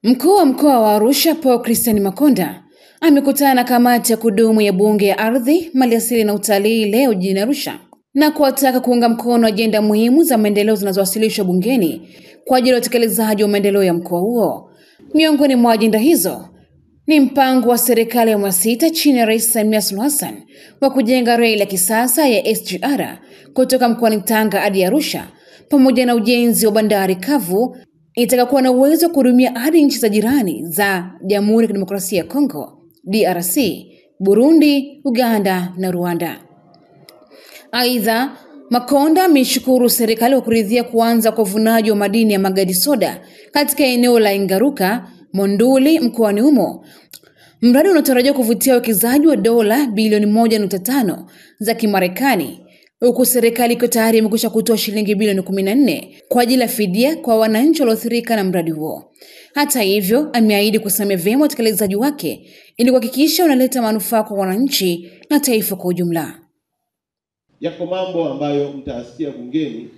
Mkuu wa mkoa wa Arusha Paul Christian Makonda amekutana na kamati ya kudumu ya bunge ya ardhi, maliasili na utalii leo jijini Arusha na kuwataka kuunga mkono ajenda muhimu za maendeleo zinazowasilishwa bungeni kwa ajili ya utekelezaji wa maendeleo ya mkoa huo. Miongoni mwa ajenda hizo ni mpango wa serikali ya awamu ya 6 chini ya Rais Samia Suluhu Hassan wa kujenga reli ya kisasa ya SGR kutoka mkoani Tanga hadi Arusha, pamoja na ujenzi wa bandari kavu itakayokuwa na uwezo wa kuhudumia hadi nchi za jirani za Jamhuri ya Kidemokrasia ya Kongo, DRC, Burundi, Uganda na Rwanda. Aidha, Makonda ameshukuru serikali kwa kuridhia kuanza kwa uvunaji wa madini ya magadi soda katika eneo la Ingaruka, Monduli mkoani humo. Mradi unatarajiwa kuvutia uwekezaji wa dola bilioni 1.5 za Kimarekani, huku serikali iko tayari imekwisha kutoa shilingi bilioni 14 kwa ajili ya fidia kwa wananchi walioathirika na mradi huo. Hata hivyo, ameahidi kusimamia vyema utekelezaji wake ili kuhakikisha unaleta manufaa kwa wananchi na taifa kwa ujumla. Yako mambo ambayo mtasikia bungeni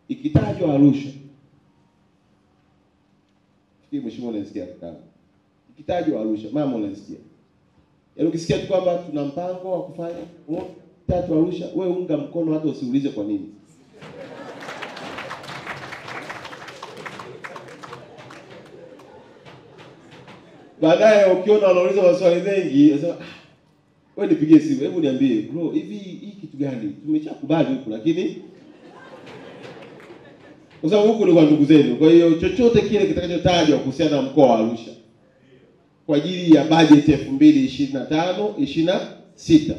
ikitajwa Arusha. Mheshimiwa unasikia kama ikitajwa Arusha, mama unasikia. Yaani ukisikia tu kwamba tuna mpango wa kufanya tatu Arusha, wewe unga mkono hata usiulize kwa nini. Baadaye ukiona wanauliza maswali mengi, unasema wewe nipigie simu, hebu niambie, bro, hivi hii kitu gani? Tumeshakubali huko lakini kwa sababu huko ni kwa ndugu zenu. Kwa hiyo chochote kile kitakachotajwa kuhusiana na mkoa wa Arusha kwa ajili ya budget 2025-26,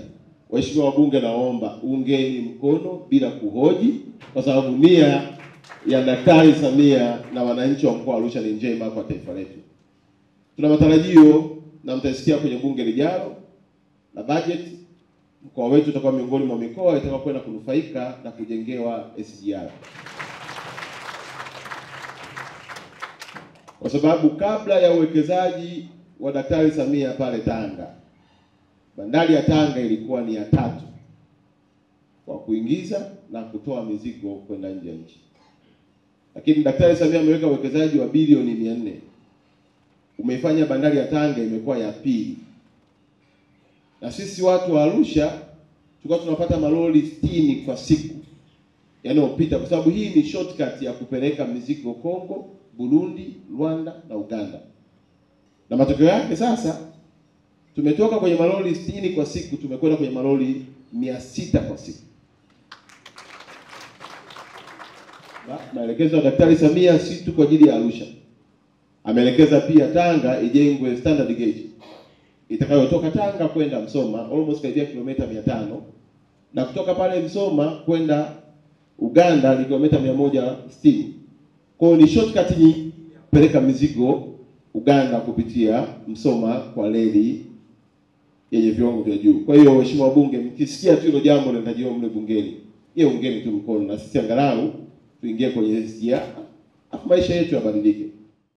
waheshimiwa wabunge, naomba ungeni mkono bila kuhoji, kwa sababu nia ya Daktari Samia na wananchi wa mkoa wa Arusha ni njema kwa taifa letu. Tuna matarajio na mtasikia kwenye bunge lijalo na budget, mkoa wetu utakuwa miongoni mwa mikoa itakayokwenda kunufaika na kujengewa SGR. Kwa sababu kabla ya uwekezaji wa Daktari Samia pale Tanga, bandari ya Tanga ilikuwa ni ya 3 kwa kuingiza na kutoa mizigo kwenda nje ya nchi. Lakini Daktari Samia ameweka uwekezaji wa bilioni 400. Umeifanya bandari ya Tanga imekuwa ya 2. Na sisi watu wa Arusha tulikuwa tunapata malori 60 kwa siku yanayopita, kwa sababu hii ni shortcut ya kupeleka mizigo Kongo, Burundi, Rwanda na Uganda. Na matokeo yake sasa tumetoka kwenye malori 60 kwa siku tumekwenda kwenye malori 600 kwa siku. Maelekezo ya Daktari Samia si tu kwa ajili ya Arusha. Ameelekeza pia Tanga ijengwe standard gauge itakayotoka Tanga kwenda Msoma almost karibia kilomita 500, na kutoka pale Msoma kwenda Uganda ni kilomita 160. Kwa hiyo ni shortcut ni peleka mizigo Uganda kupitia Msoma kwa reli yenye viwango vya juu. Kwa hiyo waheshimiwa wabunge, mkisikia tu hilo jambo linatajiwa mle bungeni, ungeni tu mkono na sisi angalau tuingie kwenye SGR, maisha yetu yabadilike.